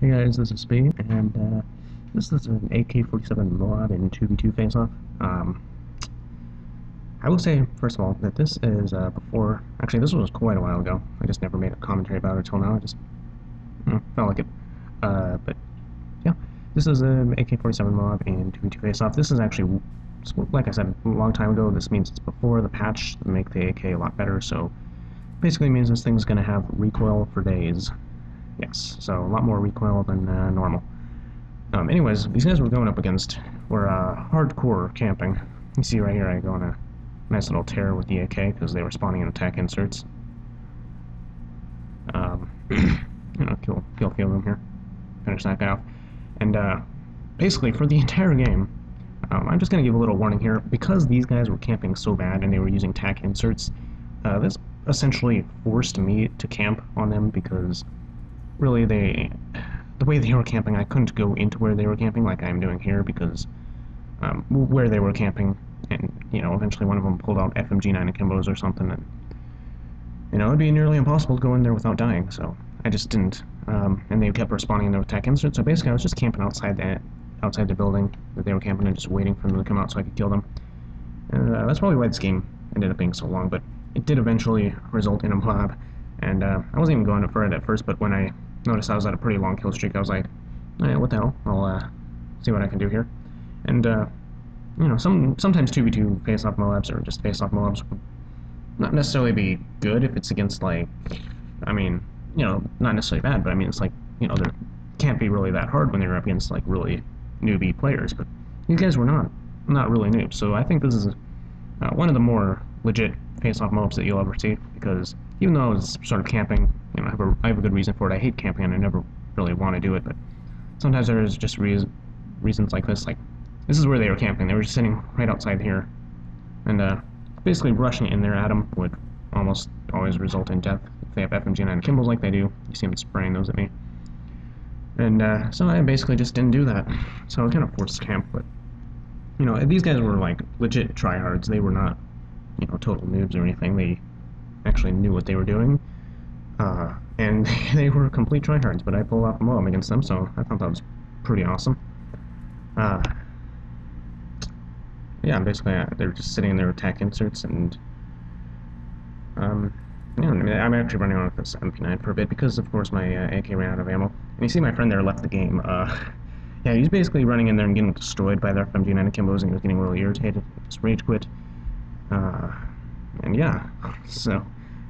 Hey guys, this is Speed, and this is an AK-47 MOAB in 2v2 face-off. I will say, first of all, that this is before... Actually, this was quite a while ago. I just never made a commentary about it until now. I just felt like it. But, yeah, this is an AK-47 MOAB in 2v2 face-off. This is actually, like I said, a long time ago. This means it's before the patch to make the AK a lot better, so basically means this thing's going to have recoil for days. Yes, so a lot more recoil than normal. Anyways, these guys we're going up against were hardcore camping. You see right here I go on a nice little tear with the AK because they were spawning in attack inserts. Kill a few of them here. Finish that guy off. And basically for the entire game, I'm just going to give a little warning here. Because these guys were camping so bad and they were using attack inserts, this essentially forced me to camp on them because really, the way they were camping, I couldn't go into where they were camping like I'm doing here because where they were camping, and eventually one of them pulled out FMG9 akimbos or something, and it'd be nearly impossible to go in there without dying. So I just didn't, and they kept responding in their attack insert. So basically, I was just camping outside the building that they were camping and just waiting for them to come out so I could kill them. And that's probably why this game ended up being so long. But it did eventually result in a MOAB, and I wasn't even going for it at first, but when I noticed I was at a pretty long kill streak, I was like, yeah, what the hell, I'll see what I can do here. And, sometimes 2v2 face-off MOABs or just face-off MOABs would not necessarily be good if it's against, like, not necessarily bad, but I mean, it's like, they can't be really that hard when they're up against, like, really newbie players, but these guys were not really noobs, so I think this is one of the more legit face-off MOABs that you'll ever see, because even though I was sort of camping, I have a good reason for it. I hate camping and I never really want to do it, but sometimes there's just reasons like this. Like, this is where they were camping. They were just sitting right outside here, and basically rushing in there at them would almost always result in death. If they have FMG9 akimbos like they do, you see them spraying those at me. And so I basically just didn't do that. So I was kind of forced to camp, but, these guys were, like, legit tryhards. They were not, total noobs or anything. They actually knew what they were doing. And they were complete tryhards, but I pulled off a MOAB against them, so I thought that was pretty awesome. Yeah, basically, they're just sitting in their attack inserts, and I'm actually running on with this MP9 for a bit because, of course, my AK ran out of ammo. And you see my friend there left the game. Yeah, he's basically running in there and getting destroyed by their FMG9 akimbos, and he was getting really irritated. Just rage quit. And yeah, so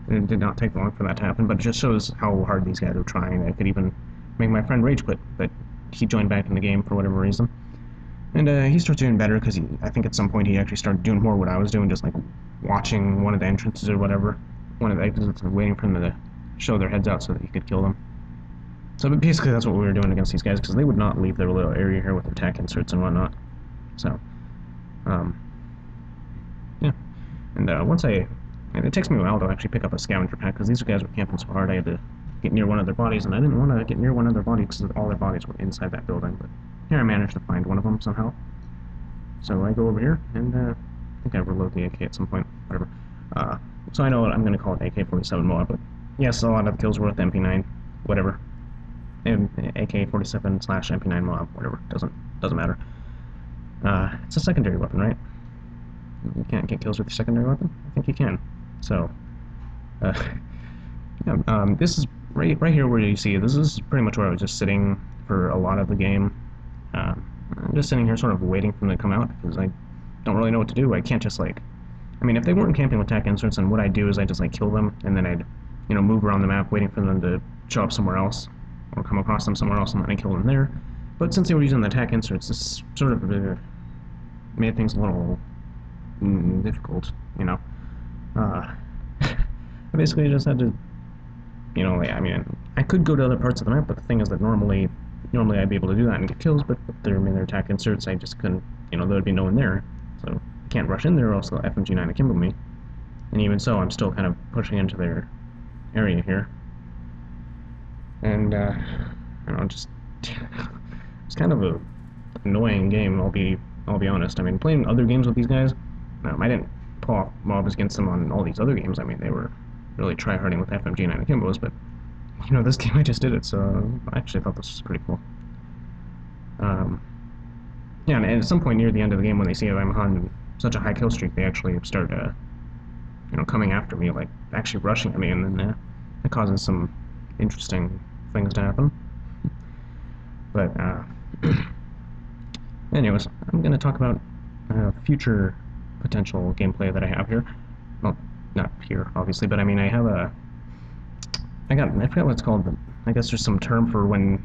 it did not take long for that to happen, but it just shows how hard these guys are trying. I could even make my friend rage quit, but he joined back in the game for whatever reason. And he started doing better because I think at some point he actually started doing more what I was doing, just like watching one of the entrances or whatever, one of the exits, and waiting for them to show their heads out so that he could kill them. So basically that's what we were doing against these guys, because they would not leave their little area here with attack inserts and whatnot. So, yeah. And and it takes me a while to actually pick up a scavenger pack, because these guys were camping so hard I had to get near one of their bodies, and I didn't want to get near one of their bodies because all their bodies were inside that building, but here I managed to find one of them somehow. So I go over here, and I think I reload the AK at some point, whatever. So I know I'm going to call it AK-47 MOAB, but yes, a lot of the kills were with MP9, whatever. And AK-47 / MP9 MOAB, whatever, doesn't matter. It's a secondary weapon, right? You can't get kills with your secondary weapon? I think you can. So, yeah, this is right here where you see, this is pretty much where I was just sitting for a lot of the game. I'm just sitting here sort of waiting for them to come out, because I don't really know what to do. I can't just, like, I mean, if they weren't camping with attack inserts, then what I'd do is I'd just, like, kill them, and then I'd, move around the map waiting for them to show up somewhere else, or come across them somewhere else and then kill them there. But since they were using the attack inserts, this sort of made things a little difficult, I basically just had to, I mean, I could go to other parts of the map, but the thing is that normally I'd be able to do that and get kills, but if they're in their attack inserts, I just couldn't, there would be no one there, so I can't rush in there or else they'll FMG9 akimbo me. And even so, I'm still kind of pushing into their area here. And, just, it's kind of a annoying game, I'll be honest. I mean, playing other games with these guys, I didn't pull off MOABs against them on all these other games. I mean, they were really tryharding with FMG9 akimbos, but you know, this game I just did it, so I actually thought this was pretty cool. Yeah, and at some point near the end of the game, when they see that I'm on such a high kill streak, they actually start, you know, coming after me, like actually rushing at me, and then it causes some interesting things to happen. But anyways, I'm going to talk about future potential gameplay that I have here. Well, not here, obviously, but I mean, I forgot what it's called, but I guess there's some term for when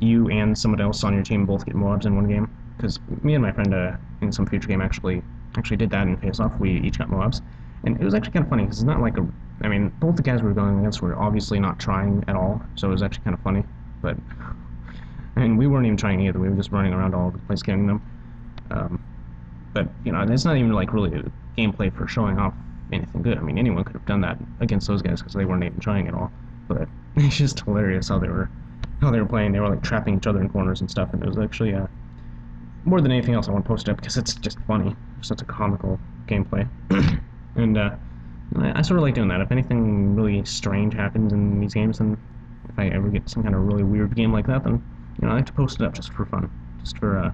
you and someone else on your team both get MOABs in one game. Because me and my friend in some future game actually did that in Face-Off. We each got MOABs, and it was actually kind of funny because it's not like I mean, both the guys we were going against were obviously not trying at all, so it was actually kind of funny. But I mean, we weren't even trying either. We were just running around all over the place getting them. But you know, it's not even like really a gameplay for showing off anything good. I mean, anyone could have done that against those guys because they weren't even trying at all. But it's just hilarious how they were playing. They were like trapping each other in corners and stuff, and it was actually more than anything else I want to post it up because it's just funny. It's such a comical gameplay. And I sort of like doing that. If anything really strange happens in these games, then if I ever get some kind of really weird game like that, then you know, I like to post it up just for fun, just for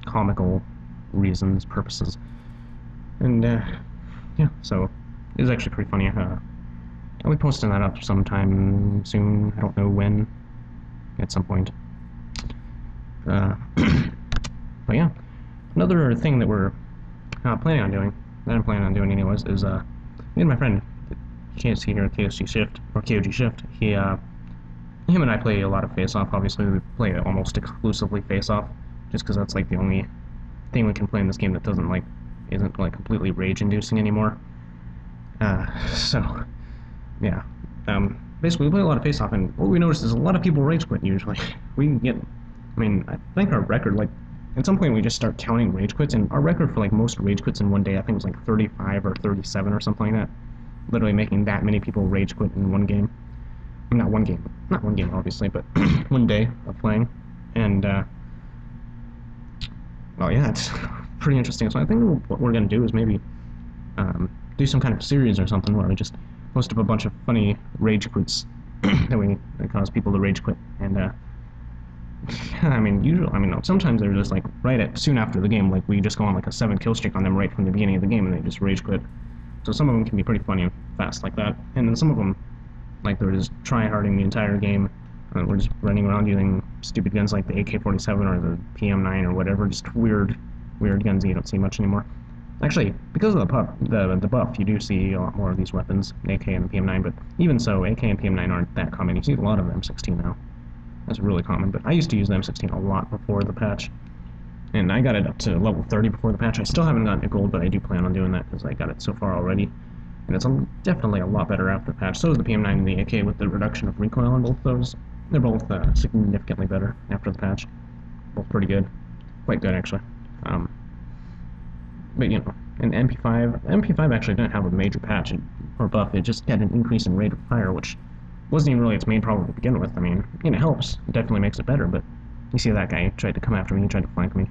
comical reasons, purposes. And yeah, so it was actually pretty funny. I'll be posting that up sometime soon. I don't know when. At some point. But yeah, another thing that we're planning on doing, that I'm planning on doing anyways, is me and my friend, you can't see here at KOG Shift, him and I play a lot of Face-Off. Obviously, we play almost exclusively Face-Off, just because that's like the only thing we can play in this game that isn't like completely rage-inducing anymore. So yeah, basically we play a lot of Face-Off, and what we notice is a lot of people rage quit usually. We get, I mean, I think our record, like, at some point we just start counting rage quits, and our record for like most rage quits in one day, I think, was like 35 or 37 or something like that. Literally making that many people rage quit in one game. I mean, not one game obviously, but one day of playing. And well, yeah, it's pretty interesting. So I think what we're gonna do is maybe do some kind of series or something where we just post up a bunch of funny rage quits that cause people to rage quit. And I mean, sometimes they're just like soon after the game, like we just go on like a 7 kill streak on them right from the beginning of the game, and they just rage quit. So some of them can be pretty funny and fast like that, and then some of them, like, they're just try-harding the entire game. We're just running around using stupid guns like the AK-47 or the PM9 or whatever, just weird guns that you don't see much anymore. Actually, because of the buff, you do see a lot more of these weapons, AK and the PM9, but even so, AK and PM9 aren't that common. You see a lot of the M16 now. That's really common, but I used to use the M16 a lot before the patch, and I got it up to level 30 before the patch. I still haven't gotten it gold, but I do plan on doing that because I got it so far already, and it's definitely a lot better after the patch. So is the PM9 and the AK with the reduction of recoil on both those. They're both significantly better after the patch. Both pretty good. Quite good, actually. But, you know, and MP5 actually didn't have a major patch or buff. It just had an increase in rate of fire, which wasn't even really its main problem to begin with. I mean, it helps. It definitely makes it better, but you see that guy tried to come after me, he tried to flank me.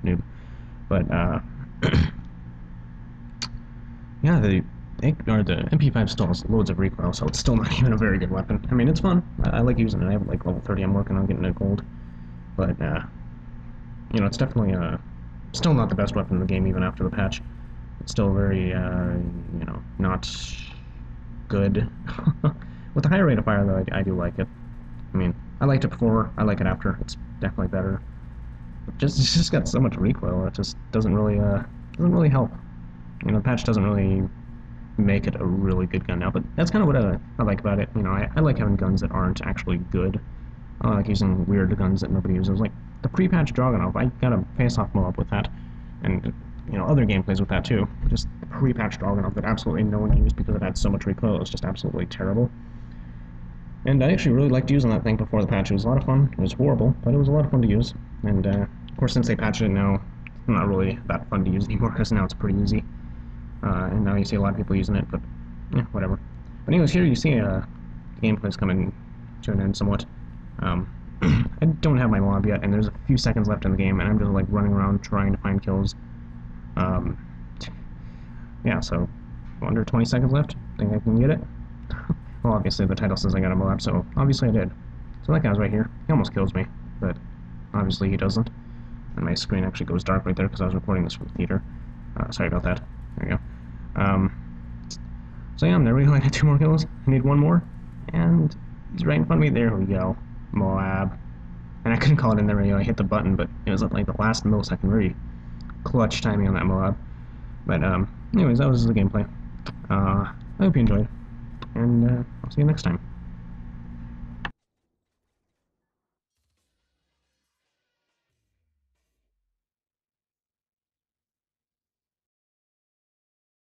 Noob. But, yeah, the MP5 still has loads of recoil, so it's still not even a very good weapon. I mean, it's fun. I like using it. I have like level 30. I'm working on getting it gold. But, you know, it's definitely still not the best weapon in the game even after the patch. It's still very, you know, not good. With the higher rate of fire, though, I do like it. I mean, I liked it before. I like it after. It's definitely better. It's just got so much recoil. It just doesn't really help. You know, the patch doesn't really make it a really good gun now, but that's kind of what I like about it. You know, I like having guns that aren't actually good. I like using weird guns that nobody uses. Like the pre-patch Dragunov, I got a Face-Off MOAB with that, and you know, other gameplays with that too. Just the pre-patch Dragunov that absolutely no one used because it had so much recoil. It was just absolutely terrible. And I actually really liked using that thing before the patch. It was a lot of fun. It was horrible, but it was a lot of fun to use. And of course, since they patched it now, it's not really that fun to use anymore because now it's pretty easy. And now you see a lot of people using it, but yeah, whatever. But anyways, here you see the gameplay's coming to an end somewhat. I don't have my MOAB yet, and there's a few seconds left in the game, and I'm just like running around trying to find kills. Yeah, so under 20 seconds left. Think I can get it? Well, obviously the title says I got a MOAB, so obviously I did. So that guy's right here. He almost kills me, but obviously he doesn't. And my screen actually goes dark right there because I was recording this from the theater. Sorry about that. There we go. So yeah, there we go. I got 2 more kills. I need 1 more. And he's right in front of me. There we go. MOAB. And I couldn't call it in the radio. I hit the button, but it was at like the last millisecond. Very clutch timing on that MOAB. But anyways, that was the gameplay. I hope you enjoyed. And I'll see you next time.